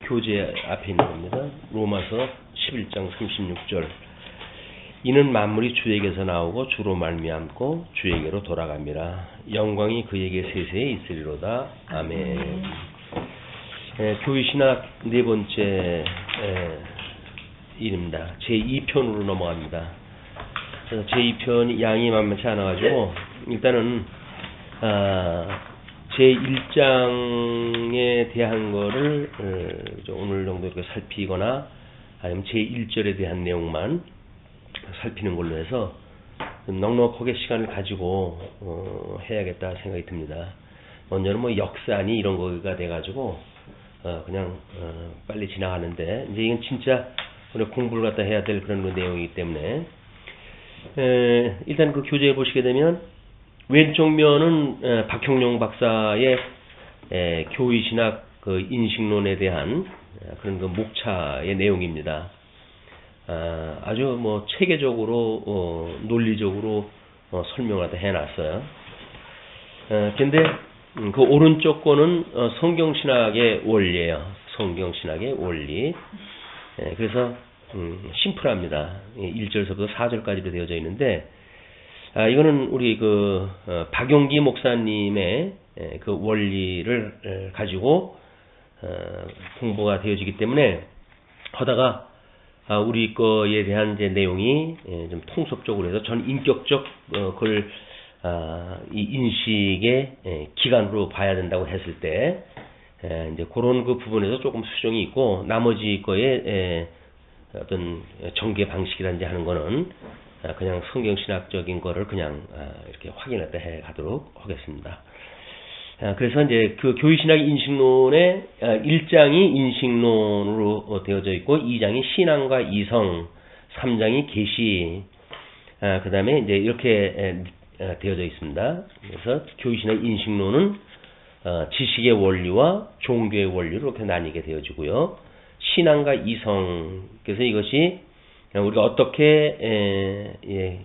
교재 앞에 있는 겁니다. 로마서 11장 36절. 이는 만물이 주에게서 나오고 주로 말미암고 주에게로 돌아갑니다. 영광이 그에게 세세에 있으리로다. 아멘. 교회신학 네 번째 일입니다. 제2편으로 넘어갑니다. 제2편이 양이 만만치 않아가지고 일단은 제1장에 대한 거를 오늘 정도 이렇게 살피거나 아니면 제1절에 대한 내용만 살피는 걸로 해서 넉넉하게 시간을 가지고 해야겠다 생각이 듭니다. 먼저는 뭐 역사니 이런 거가 돼가지고 그냥 빨리 지나가는데 이제 이건 진짜 오늘 공부를 갖다 해야 될 그런 내용이기 때문에 일단 그 교재에 보시게 되면 왼쪽 면은 박형룡 박사의 교의신학 그 인식론에 대한 그런 그 목차의 내용입니다. 아주 뭐 체계적으로 논리적으로 설명을 다 해놨어요. 근데 그 오른쪽 거는 성경신학의 원리예요. 성경신학의 원리. 그래서 심플합니다. 1절서부터 4절까지로 되어져 있는데 이거는 우리 그 박용기 목사님의 그 원리를 가지고 공부가 되어지기 때문에 하다가 우리 거에 대한 이제 내용이 좀 통섭적으로 해서 전 인격적 그걸 이 인식의 기관으로 봐야 된다고 했을 때 이제 그런 그 부분에서 조금 수정이 있고 나머지 거에 어떤 전개 방식이라든지 하는 거는 그냥 성경신학적인 거를 그냥 이렇게 확인했다 해 가도록 하겠습니다. 그래서 이제 그 교회신학 인식론의 1장이 인식론으로 되어져 있고 2장이 신앙과 이성, 3장이 계시, 그 다음에 이제 이렇게 되어져 있습니다. 그래서 교회신학 인식론은 지식의 원리와 종교의 원리로 이렇게 나뉘게 되어지고요. 신앙과 이성, 그래서 이것이 우리가 어떻게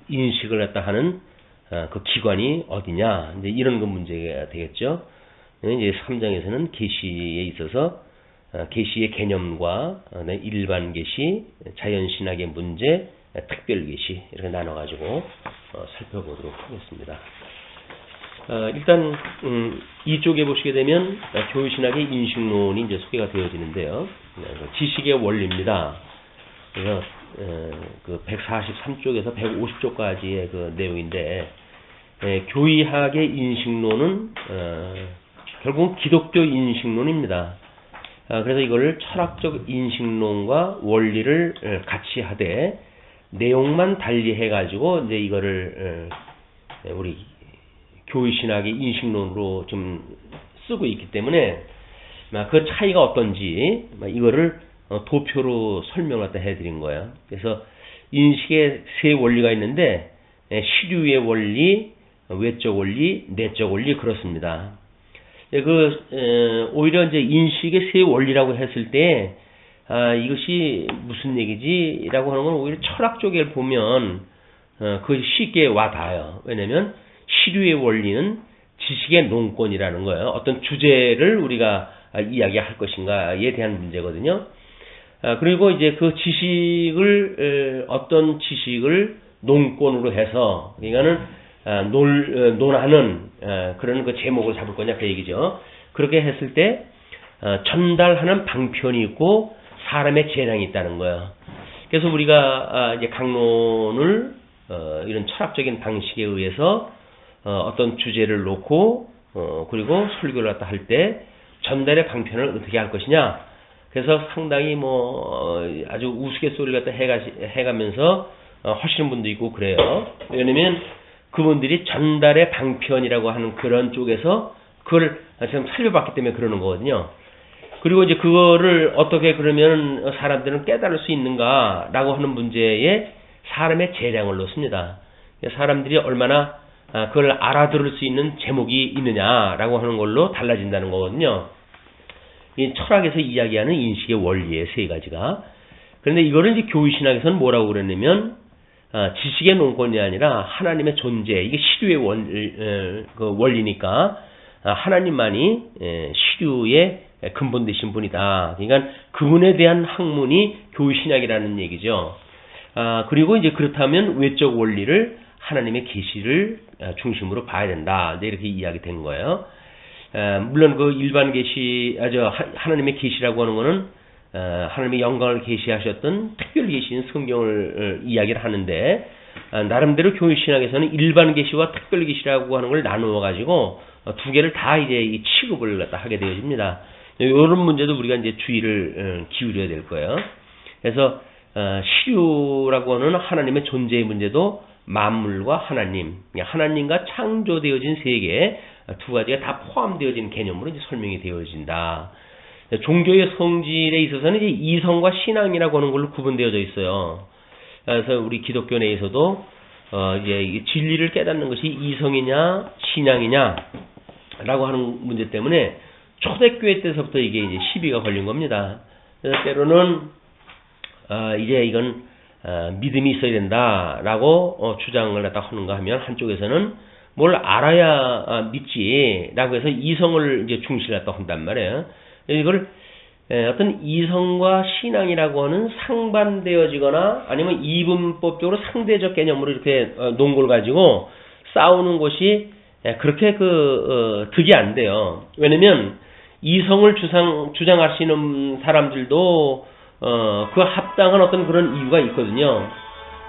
인식을 했다 하는 그 기관이 어디냐, 이제 이런 그 문제가 되겠죠. 이제 3장에서는 계시에 있어서 계시의 개념과 일반 계시, 자연신학의 문제, 특별 계시 이렇게 나눠가지고 살펴보도록 하겠습니다. 일단 이쪽에 보시게 되면 교회신학의 인식론이 이제 소개가 되어지는데요. 지식의 원리입니다. 그래서 그 143쪽에서 150쪽까지의 그 내용인데 교의학의 인식론은 결국 기독교 인식론입니다. 그래서 이걸 철학적 인식론과 원리를 같이 하되 내용만 달리해 가지고 이제 이거를 우리 교의신학의 인식론으로 좀 쓰고 있기 때문에 그 차이가 어떤지 이거를 도표로 설명을 해드린 거예요. 그래서 인식의 세 원리가 있는데 시류의 원리, 외적 원리, 내적 원리 그렇습니다. 오히려 이제 인식의 세 원리라고 했을 때 이것이 무슨 얘기지라고 하는 건 오히려 철학 쪽에 보면 그것이 쉽게 와닿아요. 왜냐하면 시류의 원리는 지식의 농권이라는 거예요. 어떤 주제를 우리가 이야기할 것인가에 대한 문제거든요. 그리고 이제 그 지식을 어떤 지식을 농권으로 해서 그러니까는 논하는 그런 그 제목을 잡을 거냐 그 얘기죠. 그렇게 했을 때 전달하는 방편이 있고 사람의 재량이 있다는 거예요. 그래서 우리가 이제 강론을 이런 철학적인 방식에 의해서 어떤 주제를 놓고 그리고 설교를 갖다 할 때 전달의 방편을 어떻게 할 것이냐. 그래서 상당히 아주 우스갯소리를 갖다 해가면서 하시는 분도 있고 그래요. 왜냐면 그분들이 전달의 방편이라고 하는 그런 쪽에서 그걸 지금 살펴봤기 때문에 그러는 거거든요. 그리고 이제 그거를 어떻게 그러면 사람들은 깨달을 수 있는가라고 하는 문제에 사람의 재량을 놓습니다. 사람들이 얼마나 그걸 알아들을 수 있는 제목이 있느냐라고 하는 걸로 달라진다는 거거든요. 이 철학에서 이야기하는 인식의 원리의 세 가지가. 그런데 이거를 이제 교의신학에서는 뭐라고 그랬냐면 지식의 논권이 아니라 하나님의 존재, 이게 시류의 원리니까 하나님만이 시류의 근본 되신 분이다. 그러니까 그분에 대한 학문이 교회신학이라는 얘기죠. 그리고 이제 그렇다면 외적 원리를 하나님의 계시를 중심으로 봐야 된다. 이렇게 이야기된 거예요. 물론 그 일반 계시, 하나님의 계시라고 하는 거는 하나님의 영광을 계시하셨던 특별 계시인 성경을 이야기를 하는데, 나름대로 교회 신학에서는 일반 계시와 특별 계시라고 하는 걸 나누어 가지고 두 개를 다 이제 이 취급을 갖다 하게 되어집니다. 이런 문제도 우리가 이제 주의를 기울여야 될 거예요. 그래서 시류라고 하는 하나님의 존재의 문제도 만물과 하나님과 창조되어진 세계 두 가지가 다 포함되어진 개념으로 이제 설명이 되어진다. 종교의 성질에 있어서는 이제 이성과 신앙이라고 하는 걸로 구분되어져 있어요. 그래서 우리 기독교 내에서도 이제 진리를 깨닫는 것이 이성이냐 신앙이냐라고 하는 문제 때문에 초대교회 때서부터 이게 이제 시비가 걸린 겁니다. 그래서 때로는 이제 이건 믿음이 있어야 된다라고 주장을 갖다 하는가 하면, 한쪽에서는 뭘 알아야 믿지라고 해서 이성을 이제 중시를 갖다 한단 말이에요. 이걸 어떤 이성과 신앙이라고 하는 상반되어지거나 아니면 이분법적으로 상대적 개념으로 이렇게 놓은 걸 가지고 싸우는 것이 그렇게 득이 안 돼요. 왜냐면 이성을 주장하시는 사람들도 그 합당한 어떤 그런 이유가 있거든요.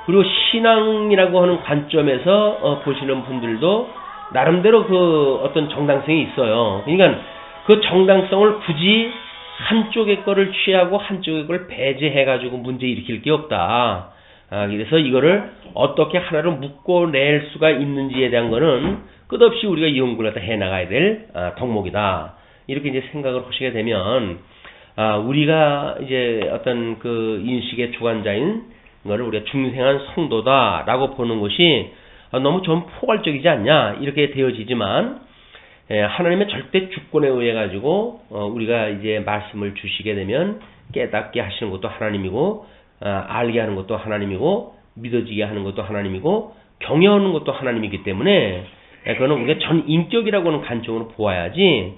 그리고 신앙이라고 하는 관점에서 보시는 분들도 나름대로 그 어떤 정당성이 있어요. 그러니까 그 정당성을 굳이 한쪽의 거를 취하고 한쪽의 걸 배제해가지고 문제 일으킬 게 없다. 그래서 이거를 어떻게 하나로 묶어낼 수가 있는지에 대한 거는 끝없이 우리가 연구를 해나가야 될 덕목이다. 이렇게 이제 생각을 하시게 되면, 우리가 이제 어떤 그 인식의 주관자인 거를 우리가 중생한 성도다라고 보는 것이 너무 좀 포괄적이지 않냐, 이렇게 되어지지만, 하나님의 절대 주권에 의해 가지고 우리가 이제 말씀을 주시게 되면 깨닫게 하시는 것도 하나님이고, 알게 하는 것도 하나님이고, 믿어지게 하는 것도 하나님이고, 경외하는 것도 하나님이기 때문에 그거는 우리가 전 인격이라고 하는 관점으로 보아야지,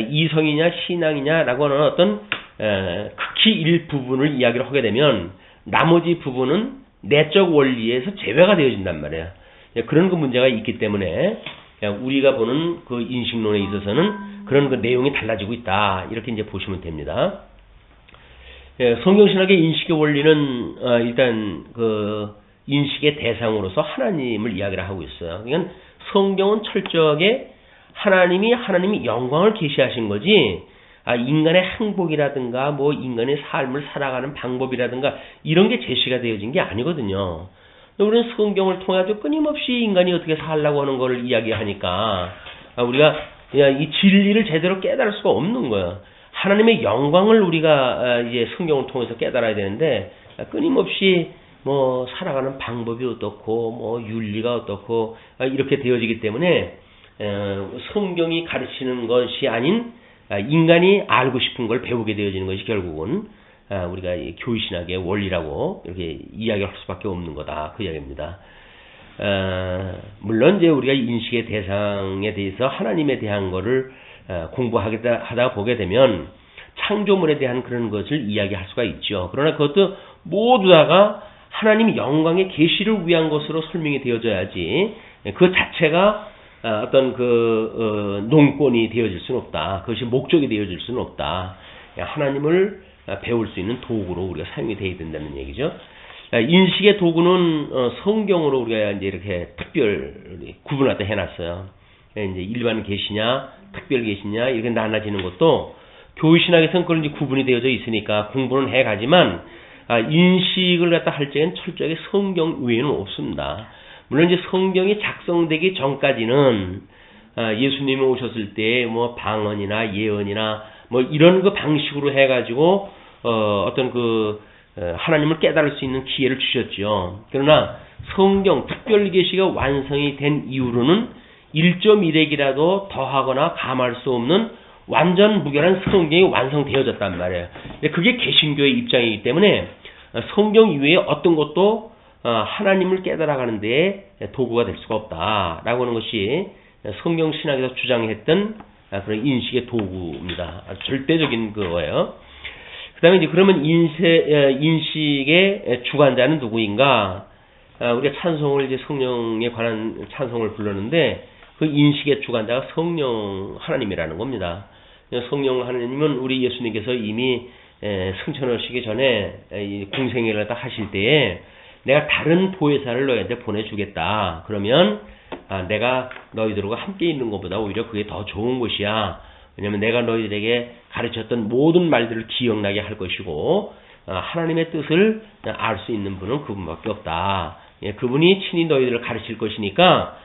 이성이냐 신앙이냐라고 하는 어떤 극히 일부분을 이야기를 하게 되면 나머지 부분은 내적 원리에서 제외가 되어진단 말이에요. 그런 그 문제가 있기 때문에 우리가 보는 그 인식론에 있어서는 그런 그 내용이 달라지고 있다. 이렇게 이제 보시면 됩니다. 성경신학의 인식의 원리는 일단 그 인식의 대상으로서 하나님을 이야기를 하고 있어요. 그러니까 성경은 철저하게 하나님이 영광을 계시하신 거지, 인간의 행복이라든가 뭐 인간의 삶을 살아가는 방법이라든가 이런 게 제시가 되어진 게 아니거든요. 우리는 성경을 통해서 끊임없이 인간이 어떻게 살라고 하는 걸 이야기하니까 우리가 이 진리를 제대로 깨달을 수가 없는 거예요. 하나님의 영광을 우리가 이제 성경을 통해서 깨달아야 되는데, 끊임없이 뭐 살아가는 방법이 어떻고 뭐 윤리가 어떻고 이렇게 되어지기 때문에 성경이 가르치는 것이 아닌 인간이 알고 싶은 걸 배우게 되어지는 것이 결국은 우리가 교회신학의 원리라고 이렇게 이야기할 수밖에 없는 거다, 그 이야기입니다. 물론 이제 우리가 인식의 대상에 대해서 하나님에 대한 거를 공부하다 보게 되면 창조물에 대한 그런 것을 이야기할 수가 있죠. 그러나 그것도 모두 다가 하나님 영광의 계시를 위한 것으로 설명이 되어져야지, 그 자체가 어떤 그 농권이 되어질 수는 없다. 그것이 목적이 되어질 수는 없다. 하나님을 배울 수 있는 도구로 우리가 사용이 되어야 된다는 얘기죠. 인식의 도구는 성경으로 우리가 이제 이렇게 특별히 구분하다 해놨어요. 이제 일반 계시냐, 특별 계시냐 이렇게 나눠지는 것도 교회신학에서는 그런 이제 구분이 되어져 있으니까 공부는 해가지만 인식을 갖다 할 적엔 철저하게 성경 외에는 없습니다. 물론 이제 성경이 작성되기 전까지는 예수님이 오셨을 때 뭐 방언이나 예언이나 뭐 이런 그 방식으로 해가지고 어떤 그 하나님을 깨달을 수 있는 기회를 주셨죠. 그러나 성경 특별 계시가 완성이 된 이후로는 1.1핵이라도 더하거나 감할 수 없는 완전 무결한 성경이 완성되어졌단 말이에요. 그게 개신교의 입장이기 때문에 성경 이외에 어떤 것도 하나님을 깨달아가는 데 도구가 될 수가 없다라고 하는 것이 성경 신학에서 주장했던 그런 인식의 도구입니다. 아주 절대적인 그거예요. 그 다음에 이제 그러면 인식의 주관자는 누구인가? 우리가 찬송을 이제 성령에 관한 찬송을 불렀는데 그 인식의 주관자가 성령 하나님이라는 겁니다. 성령 하나님은 우리 예수님께서 이미 승천하시기 전에 공생애를 다 하실 때에 내가 다른 보혜사를 너희한테 보내주겠다. 그러면 내가 너희들과 함께 있는 것보다 오히려 그게 더 좋은 것이야. 왜냐하면 내가 너희들에게 가르쳤던 모든 말들을 기억나게 할 것이고 하나님의 뜻을 알 수 있는 분은 그분밖에 없다. 그분이 친히 너희들을 가르칠 것이니까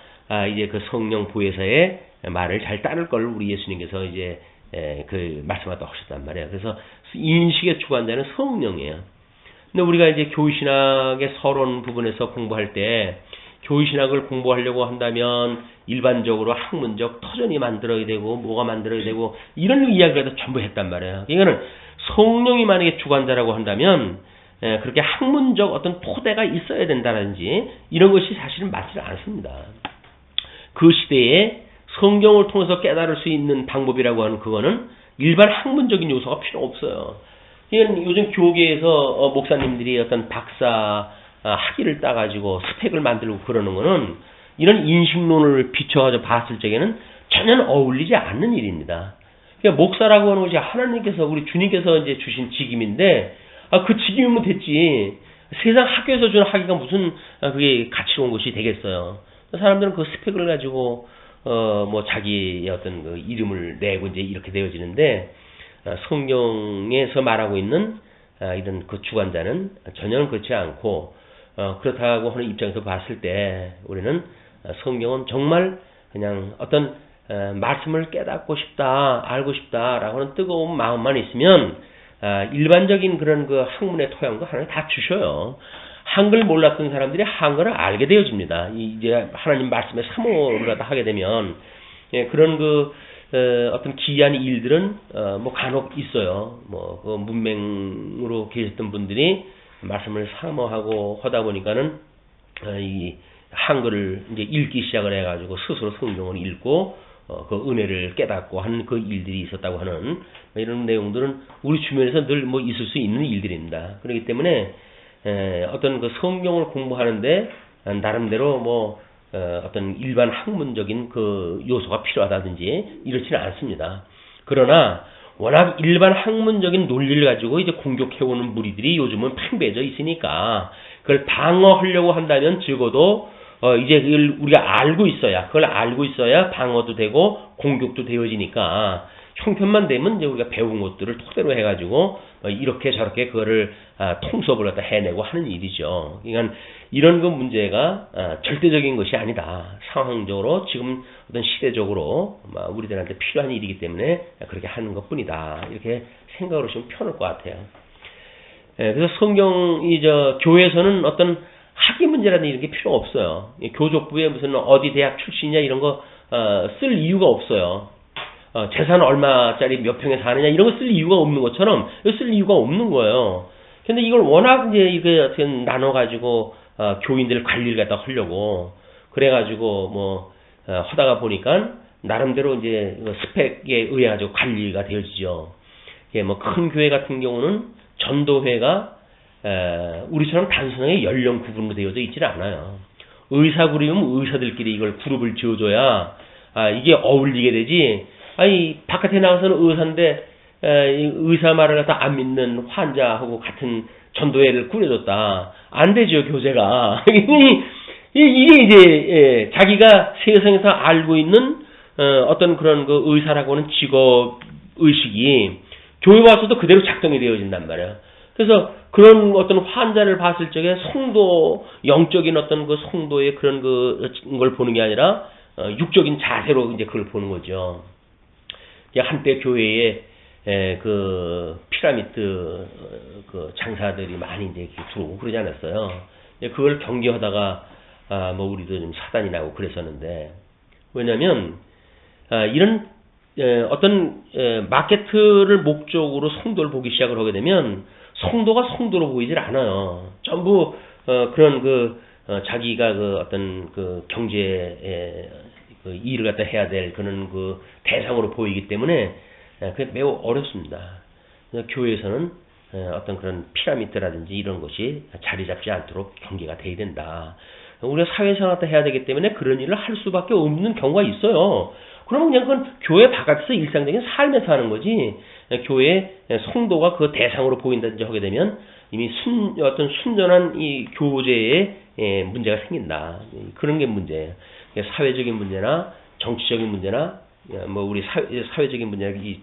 이제 그 성령 보혜사의 말을 잘 따를 걸 우리 예수님께서 이제 그 말씀하다 하셨단 말이에요. 그래서 인식의 주관자는 성령이에요. 근데 우리가 이제 교회신학의 서론 부분에서 공부할 때 교회신학을 공부하려고 한다면 일반적으로 학문적 터전이 만들어야 되고 뭐가 만들어야 되고 이런 이야기를 전부 했단 말이에요. 이거는 성령이 만약에 주관자라고 한다면 그렇게 학문적 어떤 토대가 있어야 된다든지 이런 것이 사실은 맞지 않습니다. 그 시대에 성경을 통해서 깨달을 수 있는 방법이라고 하는 그거는 일반 학문적인 요소가 필요 없어요. 이건 요즘 교계에서 목사님들이 어떤 박사 학위를 따가지고 스펙을 만들고 그러는 거는 이런 인식론을 비춰가지고 봤을 적에는 전혀 어울리지 않는 일입니다. 그러니까 목사라고 하는 것이 하나님께서 우리 주님께서 이제 주신 직임인데 그 직임이면 됐지. 세상 학교에서 주는 학위가 무슨 그게 가치로운 것이 되겠어요. 사람들은 그 스펙을 가지고 뭐 자기의 어떤 그 이름을 내고 이제 이렇게 되어지는데 성경에서 말하고 있는 이런 그 주관자는 전혀 그렇지 않고 그렇다고 하는 입장에서 봤을 때 우리는 성경은 정말 그냥 어떤 말씀을 깨닫고 싶다, 알고 싶다라고 하는 뜨거운 마음만 있으면 일반적인 그런 그 학문의 토양도 하나님 다 주셔요. 한글 몰랐던 사람들이 한글을 알게 되어집니다. 이제 하나님 말씀에 사모를 하게 되면 그런 그 어떤 기이한 일들은 뭐 간혹 있어요. 뭐 그 문맹으로 계셨던 분들이 말씀을 사모하고 하다 보니까는 이 한글을 이제 읽기 시작을 해가지고 스스로 성경을 읽고 그 은혜를 깨닫고 하는 그 일들이 있었다고 하는 이런 내용들은 우리 주변에서 늘 뭐 있을 수 있는 일들입니다. 그렇기 때문에 어떤 그 성경을 공부하는데 나름대로 뭐 어떤 일반 학문적인 그 요소가 필요하다든지 이렇지는 않습니다. 그러나 워낙 일반 학문적인 논리를 가지고 이제 공격해오는 무리들이 요즘은 팽배해져 있으니까 그걸 방어하려고 한다면 적어도 이제 그걸 우리가 알고 있어야 그걸 알고 있어야 방어도 되고 공격도 되어지니까 형편만 되면 이제 우리가 배운 것들을 토대로 해가지고 이렇게 저렇게 그거를 통섭을 갖다 해내고 하는 일이죠. 그러니까 이런 그 문제가 절대적인 것이 아니다. 상황적으로 지금 어떤 시대적으로 우리들한테 필요한 일이기 때문에 그렇게 하는 것뿐이다. 이렇게 생각을 하시면 편할 것 같아요. 그래서 성경이 교회에서는 어떤 학위 문제라는 이런 게 필요 없어요. 교족부에 무슨 어디 대학 출신이냐 이런 거 쓸 이유가 없어요. 재산 얼마짜리 몇 평에 사느냐 이런 거 쓸 이유가 없는 것처럼 쓸 이유가 없는 거예요. 근데 이걸 워낙 이제 이게 어떻게 나눠가지고 교인들 관리를 갖다 하려고 그래가지고 뭐 하다가 보니까 나름대로 이제 스펙에 의해 가지고 관리가 되어지죠. 예, 뭐 큰 교회 같은 경우는 전도회가 우리처럼 단순하게 연령 구분으로 되어져 있지는 않아요. 의사 그룹이면 의사들끼리 이걸 그룹을 지어줘야 이게 어울리게 되지. 아니 바깥에 나가서는 의사인데 의사 말을 갖다 안 믿는 환자하고 같은 전도회를 꾸려줬다. 안 되죠 교제가. 이게 이제 자기가 세상에서 알고 있는 어떤 그런 그 의사라고 하는 직업 의식이 교회 와서도 그대로 작동이 되어진단 말이에요. 그래서 그런 어떤 환자를 봤을 적에 성도 영적인 어떤 그 성도의 그런 걸 보는 게 아니라 육적인 자세로 이제 그걸 보는 거죠. 한때 교회에 그 피라미드 그 장사들이 많이 이제 들어오고 그러지 않았어요. 그걸 경계하다가 뭐 우리도 좀 사단이 나고 그랬었는데 왜냐하면 이런 어떤 마케트를 목적으로 성도를 보기 시작을 하게 되면 성도가 성도로 보이질 않아요. 전부 그런 자기가 그 어떤 그 경제에 그 일을 갖다 해야 될 그런 그 대상으로 보이기 때문에 그게 매우 어렵습니다. 교회에서는 어떤 그런 피라미드라든지 이런 것이 자리 잡지 않도록 경계가 돼야 된다. 우리가 사회생활 때 해야 되기 때문에 그런 일을 할 수밖에 없는 경우가 있어요. 그러면 그냥 그건 교회 바깥에서 일상적인 삶에서 하는 거지, 교회 성도가 그 대상으로 보인다든지 하게 되면 이미 어떤 순전한 이 교제에 문제가 생긴다. 그런 게 문제예요. 사회적인 문제나 정치적인 문제나 뭐 우리 사회적인 문제나 이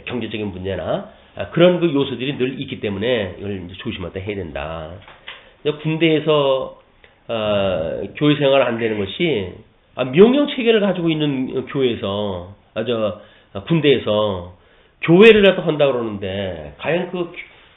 경제적인 문제나 그런 그 요소들이 늘 있기 때문에 이걸 이제 조심하다 해야 된다. 군대에서 교회 생활 안 되는 것이 명령 체계를 가지고 있는 교회에서 군대에서 교회를 갖다 한다 그러는데 과연 그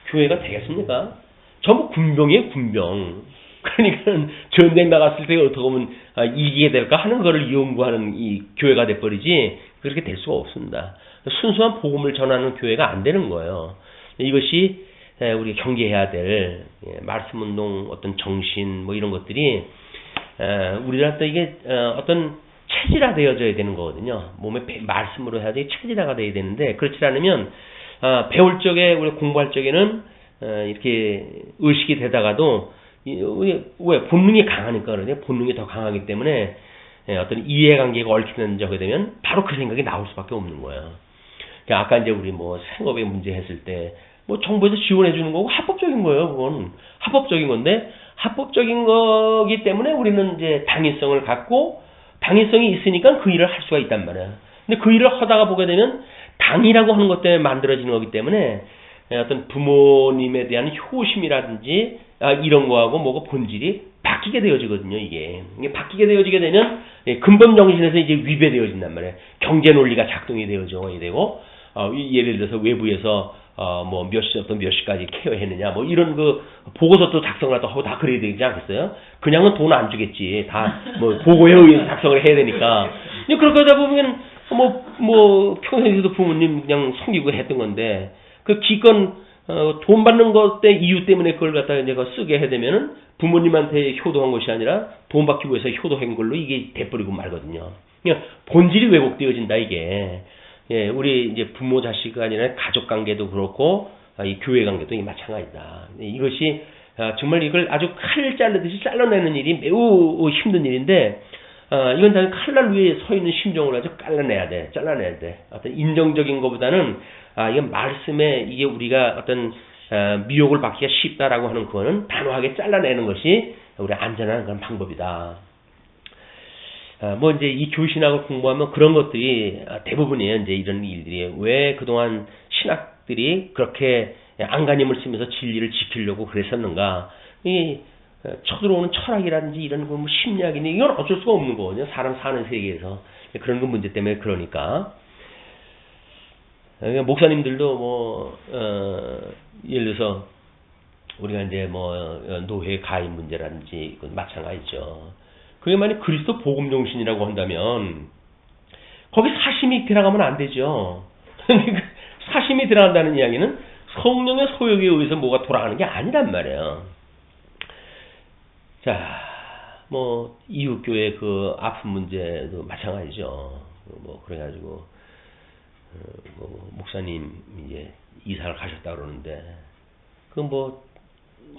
교회가 되겠습니까? 전부 군병이에요, 군병. 그러니까 전쟁 나갔을 때 어떻게 보면 이기게 될까 하는 거를 연구하는 이 교회가 돼버리지 그렇게 될 수가 없습니다. 순수한 복음을 전하는 교회가 안 되는 거예요. 이것이 우리 경계해야 될 말씀운동 어떤 정신 뭐 이런 것들이 우리한테 이게 어떤 체질화되어져야 되는 거거든요. 몸에 말씀으로 해야 돼 체질화가 돼야 되는데 그렇지 않으면 배울 적에 우리 공부할 적에는 이렇게 의식이 되다가도 왜 본능이 강하니까 그러냐 본능이 더 강하기 때문에 어떤 이해관계가 얽히는 적이 되면 바로 그 생각이 나올 수밖에 없는 거예요. 그러니까 아까 이제 우리 뭐 생업의 문제 했을 때 뭐 정부에서 지원해 주는 거고 합법적인 거예요. 그건 합법적인 건데 합법적인 거기 때문에 우리는 이제 당위성을 갖고 당위성이 있으니까 그 일을 할 수가 있단 말이야. 근데 그 일을 하다가 보게 되면 당이라고 하는 것 때문에 만들어지는 거기 때문에 어떤 부모님에 대한 효심이라든지 이런 거하고 뭐가 본질이 바뀌게 되어지거든요. 이게 바뀌게 되어지게 되면 근본 정신에서 이제 위배되어진단 말이에요. 경제 논리가 작동이 되어져야 되고 예를 들어서 외부에서 뭐 몇 시부터 몇 시까지 케어했느냐 뭐 이런 그 보고서도 작성을 하고 다 그래야 되지 않겠어요? 그냥은 돈 안 주겠지. 다 뭐 보고에 의해서 작성을 해야 되니까. 그렇게 하다 보면 뭐 평생에도 부모님 그냥 섬기고 했던 건데 그 기껏 돈 받는 것 때 이유 때문에 그걸 갖다가 내가 쓰게 해 되면은 부모님한테 효도한 것이 아니라 돈 받기 위해서 효도한 걸로 이게 돼버리고 말거든요. 그냥 본질이 왜곡되어진다 이게. 예, 우리 이제 부모 자식이 아니라 가족 관계도 그렇고 이 교회 관계도 마찬가지다. 이것이 정말 이걸 아주 칼 자르듯이 잘라내는 일이 매우 힘든 일인데 이건 다 칼날 위에 서 있는 심정으로 아주 잘라내야 돼. 어떤 인정적인 것보다는 이건 말씀에 이게 우리가 어떤 미혹을 받기가 쉽다라고 하는 그거는 단호하게 잘라내는 것이 우리 안전한 그런 방법이다. 뭐 이제 이 교신학을 공부하면 그런 것들이 대부분이에요. 이제 이런 일들이 왜 그동안 신학들이 그렇게 안간힘을 쓰면서 진리를 지키려고 그랬었는가? 이 쳐들어오는 철학이라든지 이런 거 뭐 심리학이니 이건 어쩔 수가 없는 거거든요. 사람 사는 세계에서 그런 거 문제 때문에 그러니까. 목사님들도 뭐 예를 들어서 우리가 이제 뭐 노예 가입 문제라든지 그건 마찬가지죠. 그게 만약 그리스도 복음 정신이라고 한다면 거기 사심이 들어가면 안 되죠. 사심이 들어간다는 이야기는 성령의 소욕에 의해서 뭐가 돌아가는 게 아니란 말이에요. 자, 뭐 이웃교회 그 아픈 문제도 마찬가지죠. 뭐 그래가지고 뭐 목사님 이제 이사를 가셨다 그러는데 그 뭐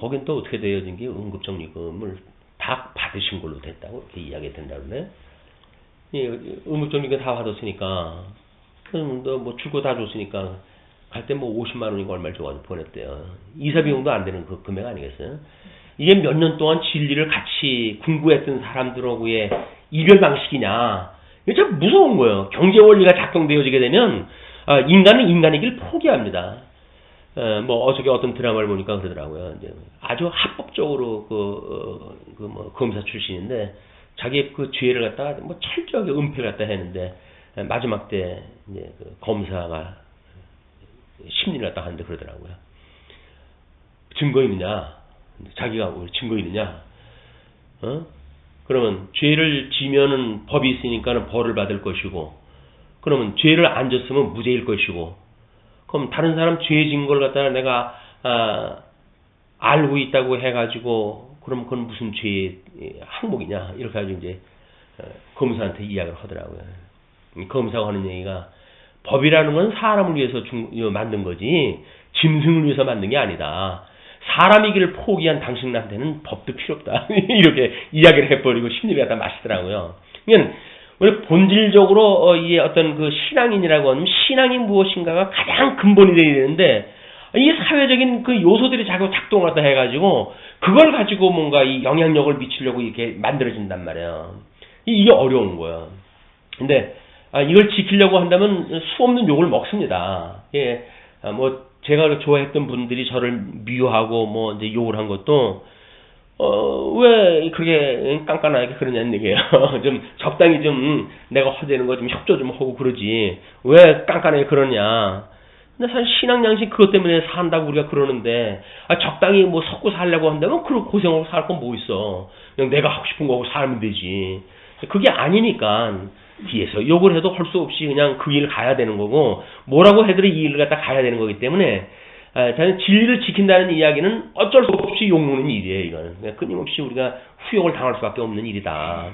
거긴 또 어떻게 되어진 게 응급정리금을 다 받으신 걸로 됐다고 이렇게 이야기 된다는데 응급정리금 다 받았으니까 그럼 뭐 줄 거 다 줬으니까 갈 때 뭐 50만 원인가 얼마를 줘가지고 보냈대요. 이사 비용도 안 되는 그 금액 아니겠어요? 이게 몇 년 동안 진리를 같이 공부했던 사람들하고의 이별 방식이냐? 이게 참 무서운 거예요. 경제 원리가 작동되어지게 되면 인간은 인간이길 포기합니다. 뭐 어저께 어떤 드라마를 보니까 그러더라고요. 이제 아주 합법적으로 뭐 검사 출신인데 자기 그 죄를 갖다가 뭐 철저하게 은폐를 갖다 했는데 마지막 때 이제 그 검사가 심리를 갖다 하는데 그러더라고요. 증거 있느냐? 자기가 증거 있느냐? 그러면 죄를 지면은 법이 있으니까는 벌을 받을 것이고, 그러면 죄를 안 졌으면 무죄일 것이고, 그럼 다른 사람 죄 진 걸 갖다가 내가 알고 있다고 해가지고 그럼 그건 무슨 죄의 항목이냐 이렇게 가지고 이제 검사한테 이야기를 하더라고요. 검사가 하는 얘기가 법이라는 건 사람을 위해서 만든 거지 짐승을 위해서 만든 게 아니다. 사람이기를 포기한 당신한테는 법도 필요 없다. 이렇게 이야기를 해버리고 심리를 갖다 마시더라고요. 그러니까 우리 본질적으로 이 어떤 그 신앙인이라고 하면 신앙이 무엇인가가 가장 근본이 되어야 되는데 이 사회적인 그 요소들이 자꾸 작동을 하다 해가지고 그걸 가지고 뭔가 이 영향력을 미치려고 이렇게 만들어진단 말이에요. 이게 어려운 거예요. 근데 이걸 지키려고 한다면 수없는 욕을 먹습니다. 예, 뭐 제가 좋아했던 분들이 저를 미워하고 뭐 이제 욕을 한 것도 왜 그렇게 깐깐하게 그러냐는 얘기예요. 좀 적당히 좀 내가 허되는 거 좀 협조 좀 하고 그러지 왜 깐깐하게 그러냐. 근데 사실 신앙 양식 그것 때문에 산다고 우리가 그러는데 적당히 뭐 섞고 살려고 한다면 그런 고생하고 살 건 뭐 있어. 그냥 내가 하고 싶은 거 하고 살면 되지. 그게 아니니까 뒤에서 욕을 해도 할 수 없이 그냥 그 길을 가야 되는 거고 뭐라고 해도 이 길을 갖다 가야 되는 거기 때문에 저는 진리를 지킨다는 이야기는 어쩔 수 없이 욕먹는 일이에요. 이거는 끊임없이 우리가 후욕을 당할 수밖에 없는 일이다.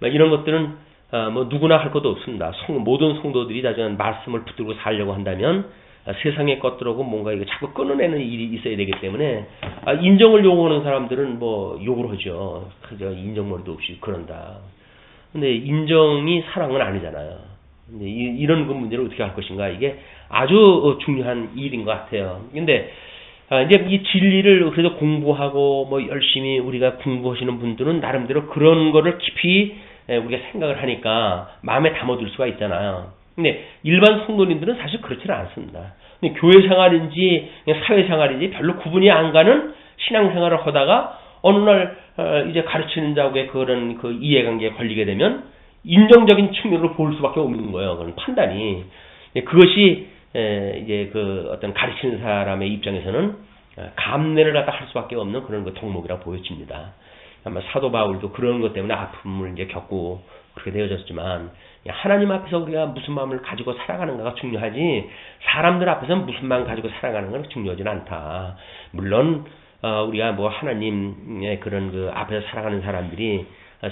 이런 것들은 뭐 누구나 할 것도 없습니다. 모든 성도들이 다 저는 말씀을 붙들고 살려고 한다면 세상의 것들하고 뭔가 이거 자꾸 끊어내는 일이 있어야 되기 때문에 인정을 요구하는 사람들은 뭐 욕을 하죠. 그저 인정머리도 없이 그런다. 근데 인정이 사랑은 아니잖아요. 근데 이런 그 문제를 어떻게 할 것인가 이게 아주 중요한 일인 것 같아요. 근데 이제 이 진리를 그래도 공부하고 뭐 열심히 우리가 공부하시는 분들은 나름대로 그런 거를 깊이 우리가 생각을 하니까 마음에 담아둘 수가 있잖아요. 근데 일반 성도님들은 사실 그렇지는 않습니다. 근데 교회 생활인지 사회 생활인지 별로 구분이 안 가는 신앙 생활을 하다가 어느 날 이제 가르치는 자의 그런 그 이해관계에 걸리게 되면 인정적인 측면으로 볼 수밖에 없는 거예요. 그런 판단이. 그것이 이제 그 어떤 가르치는 사람의 입장에서는 감내를 갖다 할 수밖에 없는 그런 그 덕목이라고 보여집니다. 아마 사도 바울도 그런 것 때문에 아픔을 이제 겪고 그렇게 되어졌지만 하나님 앞에서 우리가 무슨 마음을 가지고 살아가는가가 중요하지 사람들 앞에서는 무슨 마음 가지고 살아가는 건 중요하진 않다. 물론 우리가 뭐 하나님의 그런 그 앞에서 살아가는 사람들이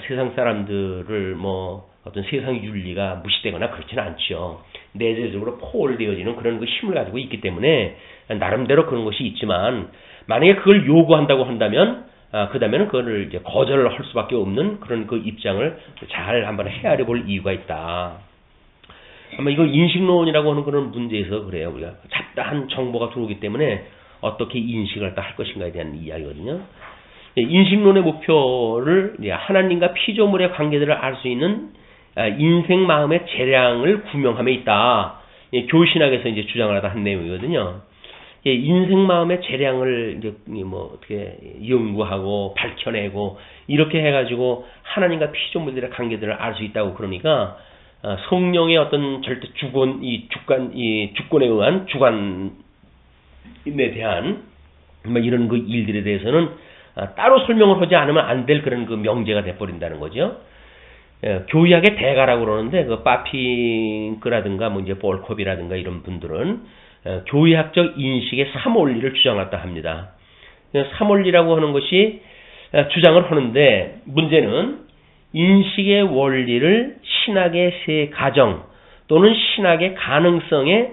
세상 사람들을 뭐 어떤 세상 윤리가 무시되거나 그렇지는 않죠. 내재적으로 포홀되어지는 그런 그 힘을 가지고 있기 때문에 나름대로 그런 것이 있지만 만약에 그걸 요구한다고 한다면 그다음에는 그거를 이제 거절을 할 수밖에 없는 그런 그 입장을 잘 한번 헤아려 볼 이유가 있다. 아마 이거 인식론이라고 하는 그런 문제에서 그래요. 우리가 잡다한 정보가 들어오기 때문에 어떻게 인식을 할 것인가에 대한 이야기거든요. 인식론의 목표를 하나님과 피조물의 관계들을 알 수 있는 인생 마음의 재량을 구명함에 있다. 교신학에서 이제 주장을 하다 한 내용이거든요. 인생 마음의 재량을 이제 뭐 어떻게 연구하고 밝혀내고 이렇게 해가지고 하나님과 피조물들의 관계들을 알 수 있다고 그러니까 성령의 어떤 절대 주권에 의한 주관에 대한 이런 그 일들에 대해서는 따로 설명을 하지 않으면 안 될 그런 그 명제가 돼버린다는 거죠. 교의학의 대가라고 그러는데 그 파핑크라든가 뭐 이제 볼컵이라든가 이런 분들은 교의학적 인식의 삼원리를 주장했다 합니다. 삼원리라고 하는 것이 주장을 하는데 문제는 인식의 원리를 신학의 세 가정 또는 신학의 가능성의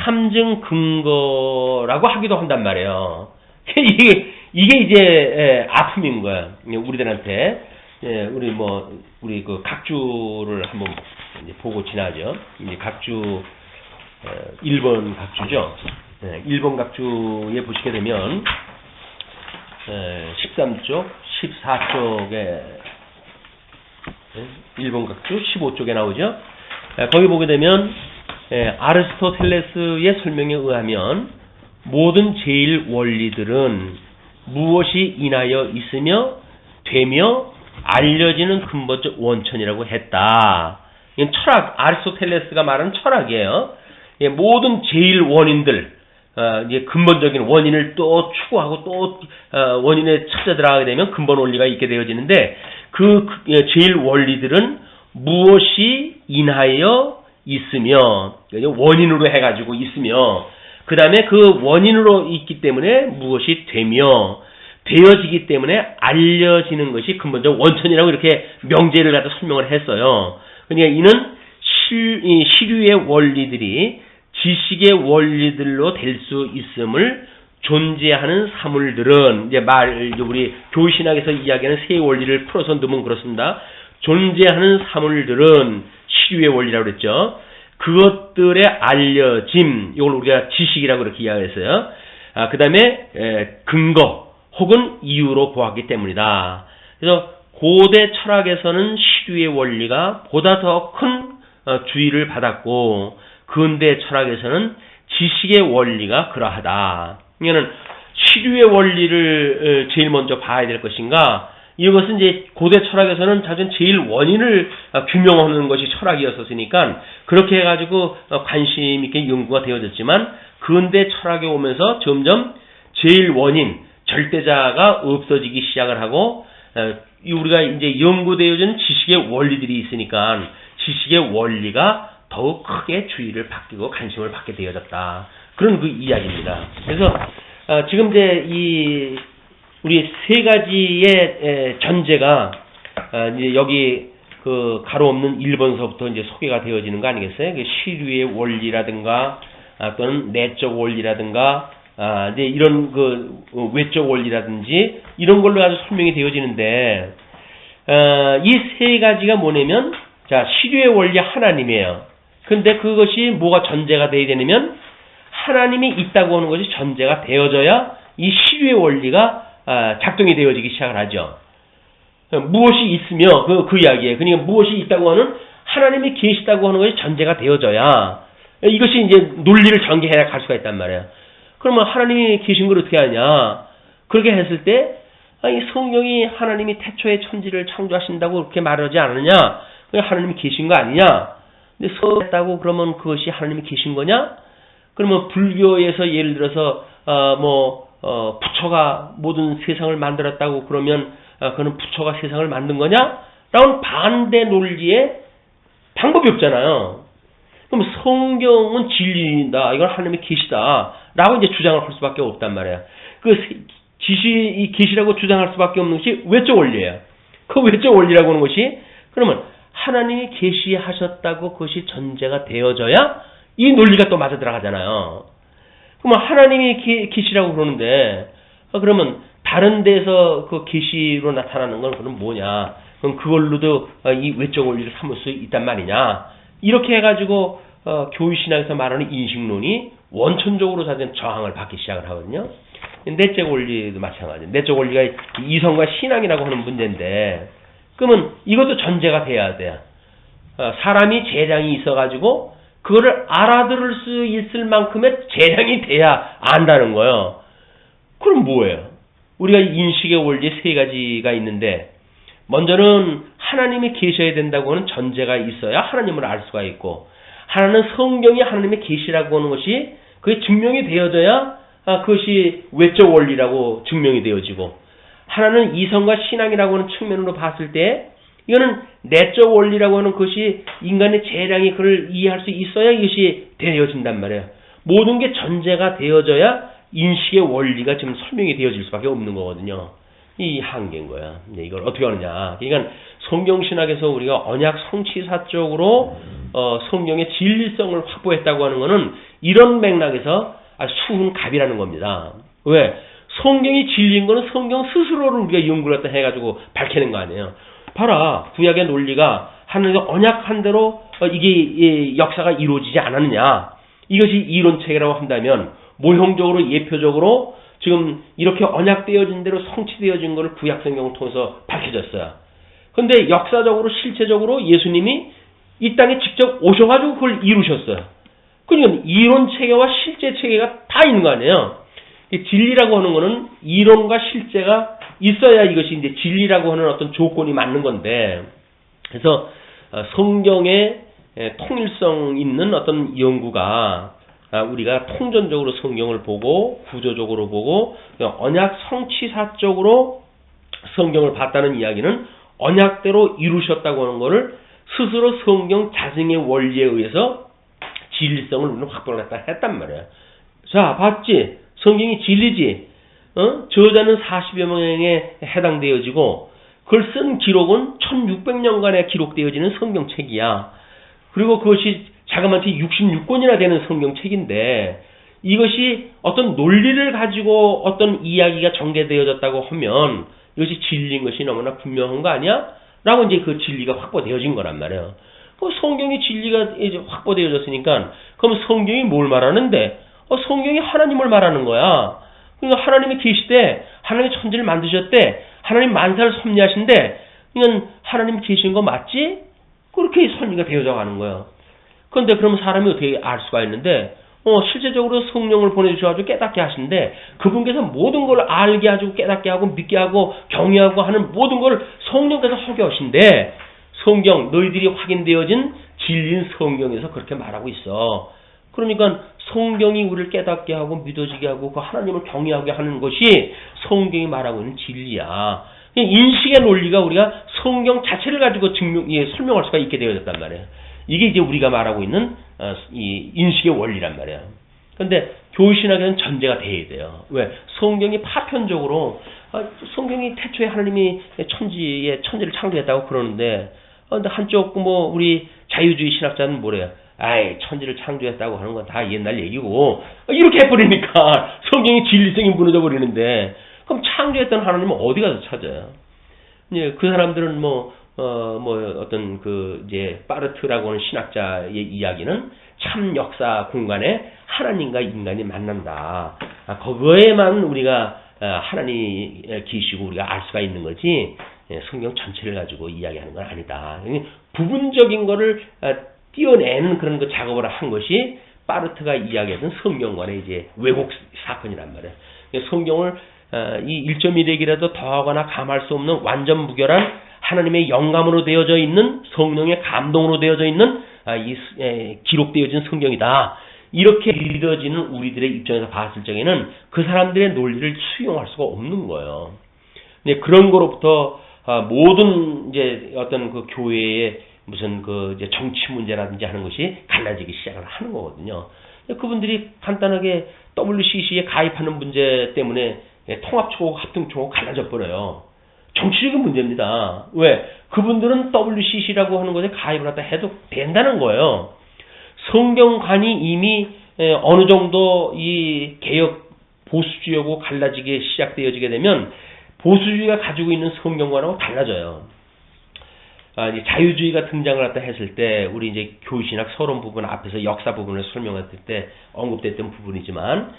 삼증 근거라고 하기도 한단 말이에요. 이게 이제 아픔인 거야. 우리들한테 우리 그 각주를 한번 이제 보고 지나죠. 이제 각주 1번 각주죠. 1번 각주에 보시게 되면 13쪽, 14쪽에 1번 각주 15쪽에 나오죠. 거기 보게 되면 아리스토텔레스의 설명에 의하면 모든 제일 원리들은 무엇이 인하여 있으며 되며 알려지는 근본적 원천이라고 했다. 이건 철학, 아리스토텔레스가 말하는 철학이에요. 모든 제일 원인들, 이제 근본적인 원인을 또 추구하고 또 원인에 찾아 들어가게 되면 근본 원리가 있게 되어지는데 그 제일 원리들은 무엇이 인하여 있으며 원인으로 해가지고 있으며 그 다음에 그 원인으로 있기 때문에 무엇이 되며 되어지기 때문에 알려지는 것이 근본적 원천이라고 이렇게 명제를 갖다 설명을 했어요. 그러니까 이는 시류의 원리들이 지식의 원리들로 될 수 있음을 존재하는 사물들은 이제 우리 교신학에서 이야기하는 세 원리를 풀어서 넣으면 그렇습니다. 존재하는 사물들은 시류의 원리라고 그랬죠. 그것들의 알려짐, 이걸 우리가 지식이라고 그렇게 이야기했어요. 그 다음에 근거 혹은 이유로 보았기 때문이다. 그래서 고대 철학에서는 시류의 원리가 보다 더 큰 주의를 받았고 근대 철학에서는 지식의 원리가 그러하다. 이거는 시류의 원리를 제일 먼저 봐야 될 것인가? 이것은 이제 고대 철학에서는 사실 제일 원인을 규명하는 것이 철학이었으니까 그렇게 해가지고 관심 있게 연구가 되어졌지만 근대 철학에 오면서 점점 제일 원인, 절대자가 없어지기 시작을 하고 우리가 이제 연구되어진 지식의 원리들이 있으니까 지식의 원리가 더욱 크게 주의를 받고 관심을 받게 되어졌다. 그런 그 이야기입니다. 그래서 지금 이제 우리 세 가지의 전제가 이제 여기 그 가로 없는 1번서부터 이제 소개가 되어지는 거 아니겠어요? 그 시류의 원리라든가 또는 내적 원리라든가 이제 이런 그 외적 원리라든지 이런 걸로 아주 설명이 되어지는데 이 세 가지가 뭐냐면 자 시류의 원리 하나님이에요. 근데 그것이 뭐가 전제가 되어야 되냐면 하나님이 있다고 하는 것이 전제가 되어져야 이 시류의 원리가 작동이 되어지기 시작을 하죠. 무엇이 있으며 그 이야기예요. 그러니까 무엇이 있다고 하는 하나님이 계시다고 하는 것이 전제가 되어져야 이것이 이제 논리를 전개해야 갈 수가 있단 말이에요. 그러면 하나님이 계신 걸 어떻게 하냐? 그렇게 했을 때 이 성경이 하나님이 태초에 천지를 창조하신다고 그렇게 말하지 않느냐? 하나님이 계신 거 아니냐? 근데 서했다고 그러면 그것이 하나님이 계신 거냐? 그러면 불교에서 예를 들어서 부처가 모든 세상을 만들었다고 그러면 그는 부처가 세상을 만든 거냐? 라는 반대 논리에 방법이 없잖아요. 그럼 성경은 진리다. 이건 하나님이 계시다. 라고 이제 주장을 할 수밖에 없단 말이에요. 이 계시라고 주장할 수밖에 없는 것이 외적 원리예요. 그 외적 원리라고 하는 것이 그러면 하나님이 계시하셨다고 그것이 전제가 되어져야 이 논리가 또 맞아 들어가잖아요. 그러면 하나님이 계시라고 그러는데 그러면 다른 데서 그 계시로 나타나는 건 그럼 뭐냐? 그럼 그걸로도 이 외적 원리를 삼을 수 있단 말이냐? 이렇게 해가지고 교의신학에서 말하는 인식론이 원천적으로 사실 저항을 받기 시작을 하거든요. 내적 원리도 마찬가지예요. 내적 원리가 이성과 신앙이라고 하는 문제인데 그러면 이것도 전제가 돼야 돼요. 사람이 재량이 있어가지고 그거를 알아들을 수 있을 만큼의 재량이 돼야 안다는 거예요. 그럼 뭐예요? 우리가 인식의 원리 세 가지가 있는데 먼저는 하나님이 계셔야 된다고 하는 전제가 있어야 하나님을 알 수가 있고 하나는 성경이 하나님의 계시라고 하는 것이 그게 증명이 되어져야 그것이 외적 원리라고 증명이 되어지고 하나는 이성과 신앙이라고 하는 측면으로 봤을 때 이거는 내적 원리라고 하는 것이 인간의 재량이 그걸 이해할 수 있어야 이것이 되어진단 말이에요. 모든 게 전제가 되어져야 인식의 원리가 지금 설명이 되어질 수밖에 없는 거거든요. 이 한계인 거야. 이걸 어떻게 하느냐. 그러니까 성경신학에서 우리가 언약 성취사적으로 성경의 진리성을 확보했다고 하는 것은 이런 맥락에서 아주 수훈갑이라는 겁니다. 왜? 성경이 진리인 거는 성경 스스로를 우리가 연구를 했다 해가지고 밝히는 거 아니에요. 봐라. 구약의 논리가 하나님의 언약한 대로 이게 역사가 이루어지지 않았느냐. 이것이 이론체계라고 한다면 모형적으로 예표적으로 지금 이렇게 언약되어진 대로 성취되어진 것을 구약 성경을 통해서 밝혀졌어요. 그런데 역사적으로 실체적으로 예수님이 이 땅에 직접 오셔가지고 그걸 이루셨어요. 그러니까 이론체계와 실제체계가 다 있는 거 아니에요. 진리라고 하는 거는 이론과 실제가 있어야 이것이 이제 진리라고 하는 어떤 조건이 맞는 건데, 그래서 성경의 통일성 있는 어떤 연구가 우리가 통전적으로 성경을 보고 구조적으로 보고 언약 성취사적으로 성경을 봤다는 이야기는 언약대로 이루셨다고 하는 것을 스스로 성경 자성의 원리에 의해서 진리성을 우리는 확보를 했단 말이에요. 자, 봤지? 성경이 진리지? 저자는 40여 명에 해당되어지고 그걸 쓴 기록은 1600년간에 기록되어지는 성경책이야. 그리고 그것이 자그마치 66권이나 되는 성경책인데 이것이 어떤 논리를 가지고 어떤 이야기가 전개되어졌다고 하면 이것이 진리인 것이 너무나 분명한 거 아니야? 라고 이제 그 진리가 확보되어진 거란 말이에요. 그 성경의 진리가 이제 확보되어졌으니까 그럼 성경이 뭘 말하는데? 성경이 하나님을 말하는 거야. 그러니까 하나님이 계시되 하나님이 천지를 만드셨대. 하나님 만사를 섭리하신데 이건 하나님 계신 거 맞지? 그렇게 섭리가 되어져 가는 거예요. 그런데 그럼 사람이 어떻게 알 수가 있는데 실제적으로 성령을 보내주셔가지고 깨닫게 하신데 그분께서 모든 걸 알게 하시고 깨닫게 하고 믿게 하고 경외하고 하는 모든 걸 성령께서 하게 하신데 성경 너희들이 확인되어진 진리인 성경에서 그렇게 말하고 있어. 그러니까 성경이 우리를 깨닫게 하고 믿어지게 하고 그 하나님을 경외하게 하는 것이 성경이 말하고 있는 진리야. 인식의 논리가 우리가 성경 자체를 가지고 설명할 수가 있게 되어졌단 말이에요. 이게 이제 우리가 말하고 있는 이 인식의 원리란 말이에요. 그런데 교신학에는 전제가 돼야 돼요. 왜? 성경이 파편적으로 성경이 태초에 하나님이 천지를 창조했다고 그러는데 근데 한쪽 우리 자유주의 신학자는 뭐래요? 아이 천지를 창조했다고 하는 건 다 옛날 얘기고 이렇게 해버리니까 성경의 진리성이 무너져 버리는데 그럼 창조했던 하나님은 어디 가서 찾아요? 그 사람들은 어떤 이제 파르트라고 하는 신학자의 이야기는 참 역사 공간에 하나님과 인간이 만난다. 그거에만 우리가 하나님 계시고 우리가 알 수가 있는 거지 성경 전체를 가지고 이야기하는 건 아니다. 부분적인 거를 띄어내는 그런 그 작업을 한 것이 파르트가 이야기하던 성경관의 이제 왜곡 사건이란 말이에요. 성경을 이 1.1핵이라도 더하거나 감할 수 없는 완전 무결한 하나님의 영감으로 되어져 있는 성령의 감동으로 되어져 있는 기록되어진 성경이다. 이렇게 믿어지는 우리들의 입장에서 봤을 적에는 그 사람들의 논리를 수용할 수가 없는 거예요. 그런 거로부터 모든 이제 어떤 그 교회의 무슨 이제 정치 문제라든지 하는 것이 갈라지기 시작을 하는 거거든요. 그분들이 간단하게 WCC에 가입하는 문제 때문에 통합초고, 합등초고 갈라져 버려요. 정치적인 문제입니다. 왜? 그분들은 WCC라고 하는 것에 가입을 갖다 해도 된다는 거예요. 성경관이 이미 어느 정도 이 개혁 보수주의하고 갈라지게 시작되어지게 되면 보수주의가 가지고 있는 성경관하고 달라져요. 이제 자유주의가 등장을 갖다 했을 때 우리 이제 교신학 서론 부분 앞에서 역사 부분을 설명했을 때 언급됐던 부분이지만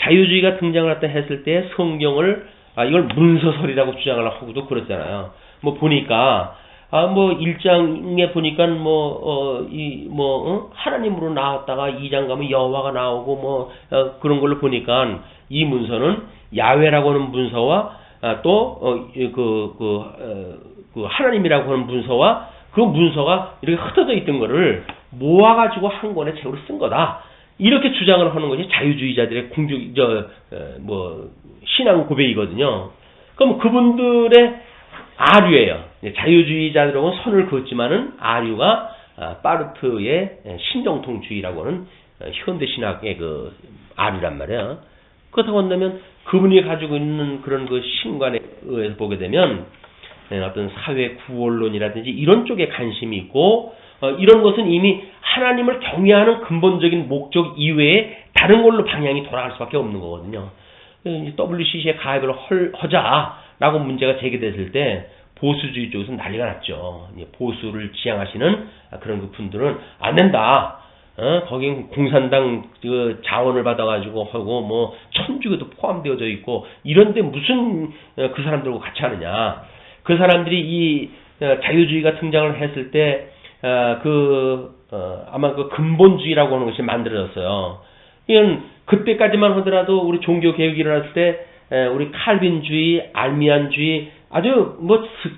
자유주의가 등장을 갖다 했을 때 성경을 이걸 문서설이라고 주장을 하고도 그랬잖아요. 보니까 1장에 보니까 하나님으로 나왔다가 2장 가면 여호와가 나오고 그런 걸로 보니까 이 문서는 야훼라고 하는 문서와 또 하나님이라고 하는 문서와 그 문서가 이렇게 흩어져 있던 거를 모아가지고 한 권의 책으로 쓴 거다. 이렇게 주장을 하는 것이 자유주의자들의 신앙 고백이거든요. 그럼 그분들의 아류예요. 자유주의자들하고는 선을 그었지만은 아류가 파르트의 신정통주의라고 하는 현대 신학의 그 아류란 말이에요. 그렇다고 한다면 그분이 가지고 있는 그런 그 신관에 의해서 보게 되면 어떤 사회 구원론이라든지 이런 쪽에 관심이 있고 이런 것은 이미 하나님을 경외하는 근본적인 목적 이외에 다른 걸로 방향이 돌아갈 수밖에 없는 거거든요. WCC에 가입을 하자라고 문제가 제기됐을 때 보수주의 쪽에서 난리가 났죠. 보수를 지향하시는 그런 분들은 안 된다. 거긴 공산당 자원을 받아가지고 하고 천주교도 포함되어져 있고 이런데 무슨 그 사람들하고 같이 하느냐. 그 사람들이 이 자유주의가 등장을 했을 때 아마 그 근본주의라고 하는 것이 만들어졌어요. 이건 그때까지만 하더라도 우리 종교 개혁이 일어났을 때 우리 칼빈주의, 알미안주의 아주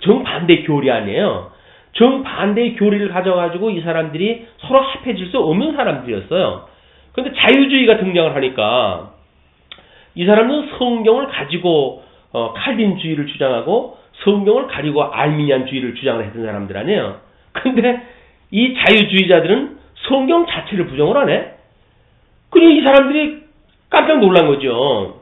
정반대 교리 아니에요. 정반대의 교리를 가져가지고 이 사람들이 서로 합해질 수 없는 사람들이었어요. 그런데 자유주의가 등장을 하니까 이 사람은 성경을 가지고 칼빈주의를 주장하고 성경을 가지고 알미니안주의를 주장을 했던 사람들 아니에요. 근데 이 자유주의자들은 성경 자체를 부정을 하네. 그리고 이 사람들이 깜짝 놀란 거죠.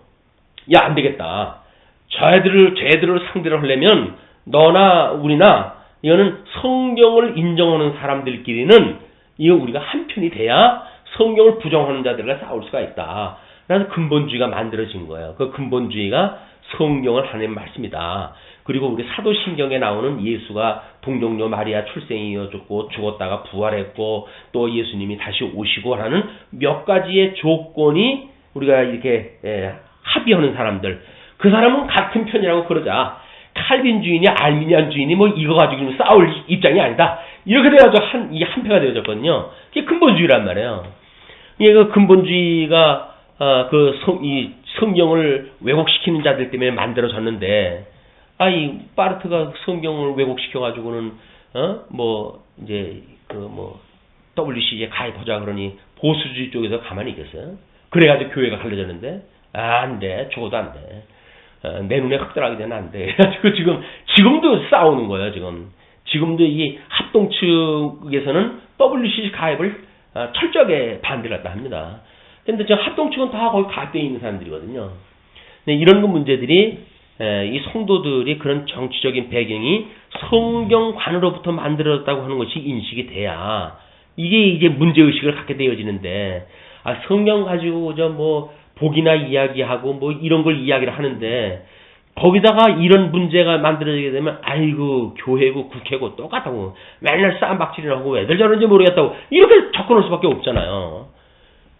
야, 안 되겠다. 쟤들을 상대로 하려면 너나 우리나 이거는 성경을 인정하는 사람들끼리는 이거 우리가 한편이 돼야 성경을 부정하는 자들과 싸울 수가 있다. 그래서 근본주의가 만들어진 거예요. 그 근본주의가 성경을 하나님의 말씀이다. 그리고 우리 사도신경에 나오는 예수가 동정녀 마리아 출생이어졌고 죽었다가 부활했고 또 예수님이 다시 오시고 하는 몇 가지의 조건이 우리가 이렇게 합의하는 사람들, 그 사람은 같은 편이라고 그러자. 칼빈주의니 알미니안주의니 뭐 이거 가지고 싸울 입장이 아니다. 이렇게 돼가지고 이게 한패가 되어졌거든요. 그게 근본주의란 말이에요. 이게 그 근본주의가 이 성경을 왜곡시키는 자들 때문에 만들어졌는데, 이 파르트가 성경을 왜곡시켜가지고는 이제 WCG에 가입하자 그러니 보수주의 쪽에서 가만히 있겠어요? 그래가지고 교회가 갈라졌는데, 안 돼, 죽어도 안 돼. 내 눈에 흑달하게 되면 안 돼. 그래가지고 지금도 싸우는 거예요, 지금도 이 합동 측에서는 WCG 가입을 철저하게 반대를 갖다 합니다. 근데 저 합동 측은 다 거기 가입되어 있는 사람들이거든요. 근데 이런 문제들이, 이 성도들이 그런 정치적인 배경이 성경관으로부터 만들어졌다고 하는 것이 인식이 돼야 이게 이제 문제의식을 갖게 되어지는데, 성경 가지고 복이나 이야기하고 이런 걸 이야기를 하는데, 거기다가 이런 문제가 만들어지게 되면, 아이고, 교회고 국회고 똑같다고. 맨날 싸움박질을 하고 왜들 저런지 모르겠다고. 이렇게 접근할 수밖에 없잖아요.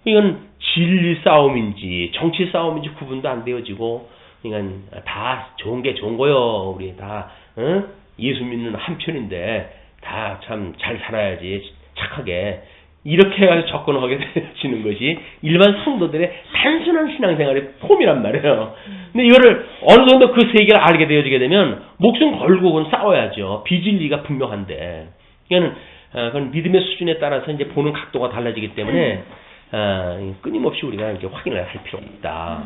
이건 진리 싸움인지, 정치 싸움인지 구분도 안 되어지고, 이건 다 좋은 게 좋은 거요. 우리 다, 예수 믿는 한편인데, 다 참 잘 살아야지, 착하게. 이렇게 해가지고 접근하게 되어지는 것이 일반 성도들의 단순한 신앙생활의 폼이란 말이에요. 근데 이거를 어느 정도 그 세계를 알게 되어지게 되면 목숨 걸고 그건 싸워야죠. 비진리가 분명한데. 그건 믿음의 수준에 따라서 이제 보는 각도가 달라지기 때문에 끊임없이 우리가 이제 확인을 할 필요가 있다.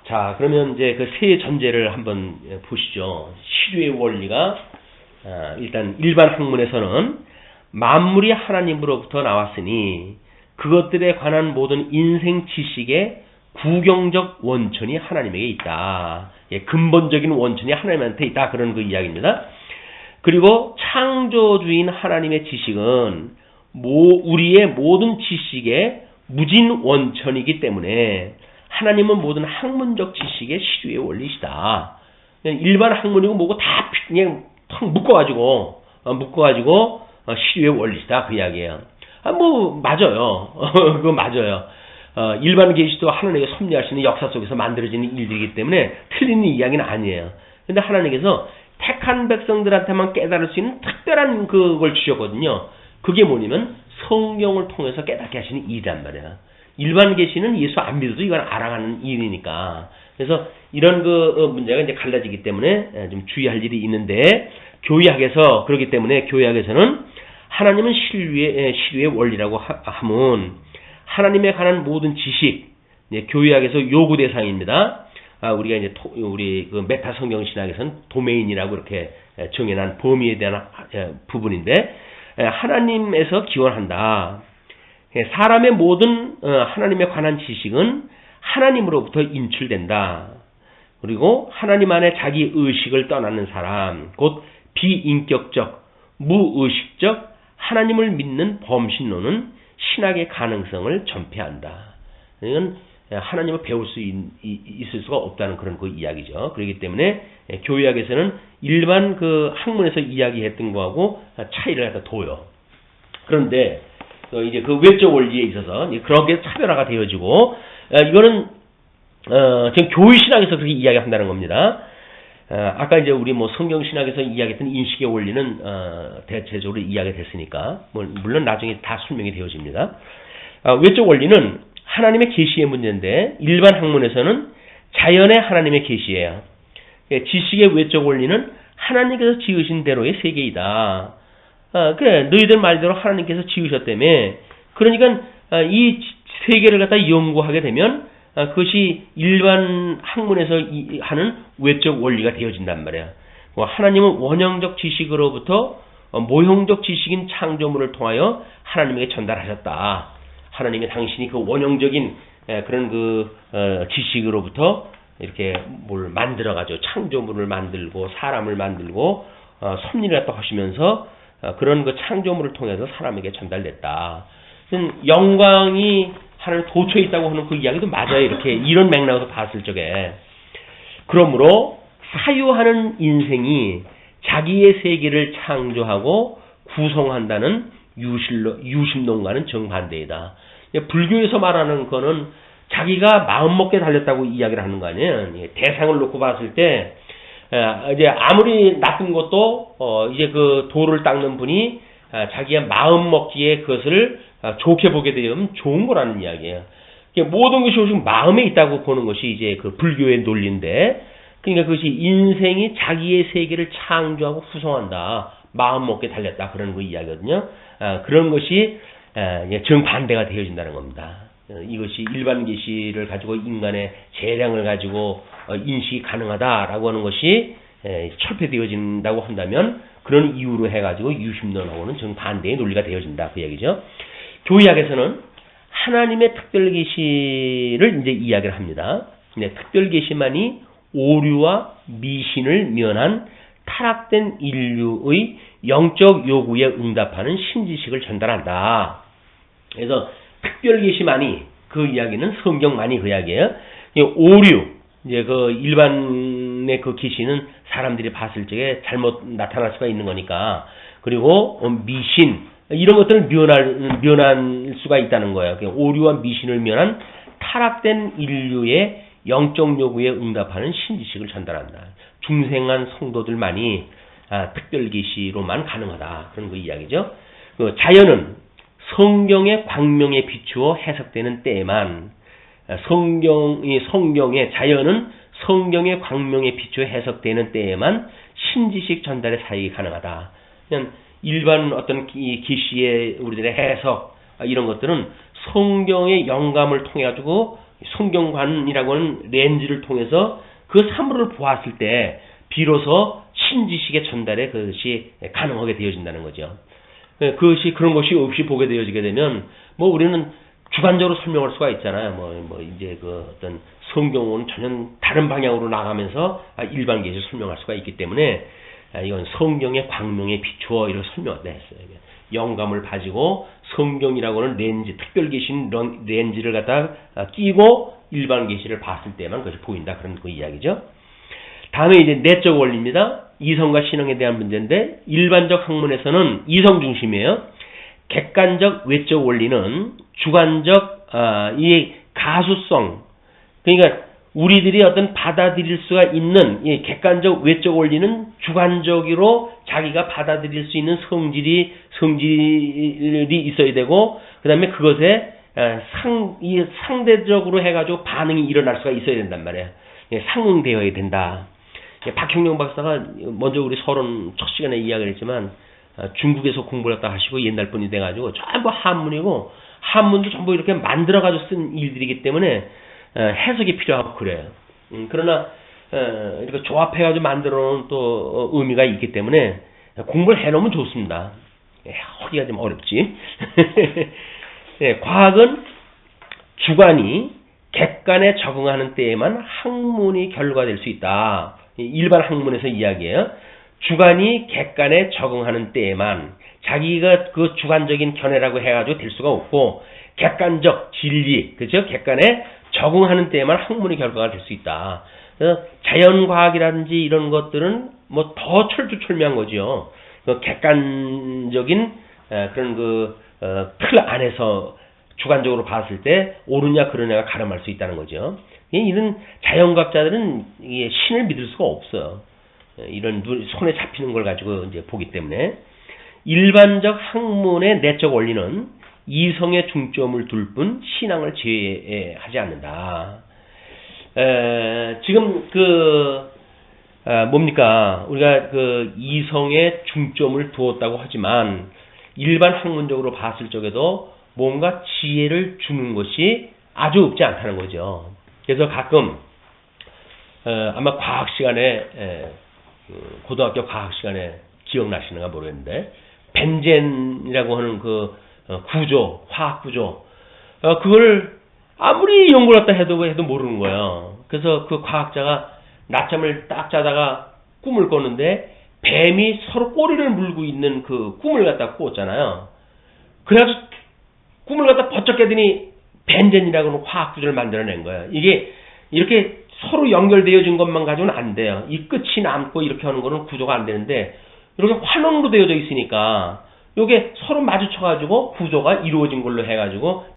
자, 그러면 이제 그 세 전제를 한번 보시죠. 시류의 원리가 일단 일반 학문에서는 만물이 하나님으로부터 나왔으니 그것들에 관한 모든 인생 지식의 구경적 원천이 하나님에게 있다. 근본적인 원천이 하나님한테 있다. 그런 그 이야기입니다. 그리고 창조주인 하나님의 지식은 우리의 모든 지식의 무진 원천이기 때문에 하나님은 모든 학문적 지식의 시류의 원리시다. 일반 학문이고 뭐고 다 그냥 턱 묶어가지고 시류의 원리시다. 그 이야기예요. 맞아요. 그거 맞아요. 일반 계시도 하나님의 섭리하시는 역사 속에서 만들어지는 일들이기 때문에 틀린 이야기는 아니에요. 근데 하나님께서 택한 백성들한테만 깨달을 수 있는 특별한 그걸 주셨거든요. 그게 뭐냐면 성경을 통해서 깨닫게 하시는 일이란 말이에요. 일반 계시는 예수 안 믿어도 이건 알아가는 일이니까. 그래서 이런 그 문제가 이제 갈라지기 때문에 좀 주의할 일이 있는데, 교의학에서 그렇기 때문에 교의학에서는 하나님은 시류의 원리라고 하면 하나님에 관한 모든 지식, 교의학에서 요구 대상입니다. 우리가 이제 우리 그 메타 성경 신학에서는 도메인이라고 이렇게 정해놓은 범위에 대한 부분인데, 하나님에서 기원한다. 사람의 모든 하나님에 관한 지식은 하나님으로부터 인출된다. 그리고 하나님 안에 자기 의식을 떠나는 사람, 곧 비인격적, 무의식적 하나님을 믿는 범신론은 신학의 가능성을 전폐한다. 이건 하나님을 배울 수 있을 수가 없다는 그런 그 이야기죠. 그렇기 때문에 교의학에서는 일반 그 학문에서 이야기했던 거하고 차이를 갖다 둬요. 그런데 이제 그 외적 원리에 있어서 그렇게 차별화가 되어지고, 이거는 지금 교의 신학에서 그렇게 이야기한다는 겁니다. 아까 이제 우리 성경 신학에서 이야기했던 인식의 원리는 대체적으로 이야기가 됐으니까 물론 나중에 다 설명이 되어집니다. 외적 원리는 하나님의 계시의 문제인데, 일반 학문에서는 자연의 하나님의 계시예요. 지식의 외적 원리는 하나님께서 지으신 대로의 세계이다. 그래, 너희들 말대로 하나님께서 지으셨다며. 그러니까 이 세계를 갖다 연구하게 되면 그것이 일반 학문에서 하는 외적 원리가 되어진단 말이야. 하나님은 원형적 지식으로부터 모형적 지식인 창조물을 통하여 하나님에게 전달하셨다. 하나님이 당신이 그 원형적인 그런 지식으로부터 이렇게 뭘 만들어가지고 창조물을 만들고 사람을 만들고 섭리를 갖다 하시면서 그런 창조물을 통해서 사람에게 전달됐다. 영광이 하나님 도처에 있다고 하는 그 이야기도 맞아요. 이렇게 이런 맥락으로 봤을 적에. 그러므로 사유하는 인생이 자기의 세계를 창조하고 구성한다는 유심론과는 정반대이다. 불교에서 말하는 거는 자기가 마음먹게 달렸다고 이야기를 하는 거 아니에요. 대상을 놓고 봤을 때 이제 아무리 나쁜 것도 이제 돌을 닦는 분이 자기가 마음먹기에 그것을 좋게 보게 되면 좋은 거라는 이야기예요. 모든 것이 오직 마음에 있다고 보는 것이 이제 불교의 논리인데, 그러니까 그것이 인생이 자기의 세계를 창조하고 구성한다. 마음 먹게 달렸다. 그런 이야기거든요. 그런 것이 정반대가 되어진다는 겁니다. 이것이 일반 계시를 가지고 인간의 재량을 가지고 인식이 가능하다라고 하는 것이 철폐되어진다고 한다면 그런 이유로 해가지고 유심론하고는 정반대의 논리가 되어진다. 그 얘기죠. 교의학에서는 하나님의 특별 계시를 이제 이야기를 합니다. 특별 계시만이 오류와 미신을 면한 타락된 인류의 영적 요구에 응답하는 신지식을 전달한다. 그래서 특별 계시만이, 그 이야기는 성경만이 그 이야기예요. 오류, 이제 일반의 계시는 사람들이 봤을 적에 잘못 나타날 수가 있는 거니까. 그리고 미신, 이런 것들을 면할 수가 있다는 거예요. 오류와 미신을 면한 타락된 인류의 영적 요구에 응답하는 신지식을 전달한다. 중생한 성도들만이 특별 계시로만 가능하다. 그런 이야기죠. 자연은 성경의 광명에 비추어 해석되는 때에만, 성경의 자연은 성경의 광명에 비추어 해석되는 때에만 신지식 전달의 사역이 가능하다. 그냥 일반 어떤 계시의 우리들의 해석, 이런 것들은 성경의 영감을 통해 가지고 성경관이라고 하는 렌즈를 통해서 그 사물을 보았을 때 비로소 신지식의 전달에 그것이 가능하게 되어진다는 거죠. 그런 것이 없이 보게 되어지게 되면 우리는 주관적으로 설명할 수가 있잖아요. 이제 어떤 성경은 전혀 다른 방향으로 나가면서 일반 계시를 설명할 수가 있기 때문에 이건 성경의 광명에 비추어 이렇게 설명한다 했어요. 영감을 가지고 성경이라고 하는 렌즈, 특별 계신 렌즈를 갖다 끼고 일반 계시를 봤을 때만 그것이 보인다. 그런 이야기죠. 다음에 이제 내적 원리입니다. 이성과 신앙에 대한 문제인데, 일반적 학문에서는 이성 중심이에요. 객관적 외적 원리는 주관적 이 가수성, 그러니까 우리들이 어떤 받아들일 수가 있는 이 객관적 외적 원리는 주관적으로 자기가 받아들일 수 있는 성질이 있어야 되고, 그 다음에 그것에 상대적으로 해가지고 반응이 일어날 수가 있어야 된단 말이에요. 상응되어야 된다. 박형룡 박사가 먼저 우리 서론 첫 시간에 이야기를 했지만, 중국에서 공부를 했다 하시고 옛날 분이 돼가지고 전부 한문이고, 한문도 전부 이렇게 만들어가지고 쓴 일들이기 때문에 해석이 필요하고 그래요. 그러나 이렇게 조합해가지고 만들어 놓은 또 의미가 있기 때문에 공부를 해놓으면 좋습니다. 하기가 좀 어렵지. 과학은 주관이 객관에 적응하는 때에만 학문이 결과될 수 있다. 일반 학문에서 이야기해요. 주관이 객관에 적응하는 때에만, 자기가 그 주관적인 견해라고 해가지고 될 수가 없고, 객관적 진리, 그죠? 객관에 적응하는 때에만 학문의 결과가 될 수 있다. 그래서 자연과학이라든지 이런 것들은 더 철두철미한 거죠. 객관적인 그런 틀 안에서 주관적으로 봤을 때 옳으냐 그르냐가 가름할 수 있다는 거죠. 이런 자연과학자들은 신을 믿을 수가 없어요. 이런 손에 잡히는 걸 가지고 이제 보기 때문에. 일반적 학문의 내적 원리는 이성에 중점을 둘 뿐 신앙을 제외하지 않는다. 지금 뭡니까? 우리가 이성에 중점을 두었다고 하지만 일반 학문적으로 봤을 적에도 뭔가 지혜를 주는 것이 아주 없지 않다는 거죠. 그래서 가끔 아마 과학 시간에 고등학교 과학 시간에 기억나시는가 모르겠는데, 벤젠이라고 하는 구조, 화학 구조, 그걸 아무리 연구를 갖다 해도 모르는 거예요. 그래서 그 과학자가 낮잠을 딱 자다가 꿈을 꿨는데 뱀이 서로 꼬리를 물고 있는 그 꿈을 갖다 꾸었잖아요. 그래서 꿈을 갖다 번쩍 깨더니 벤젠이라고 하는 화학 구조를 만들어낸 거예요. 이게 이렇게 서로 연결되어진 것만 가지고는 안 돼요. 이 끝이 남고 이렇게 하는 거는 구조가 안 되는데 이렇게 환원으로 되어져 있으니까 이게 서로 마주쳐가지고 구조가 이루어진 걸로 해가지고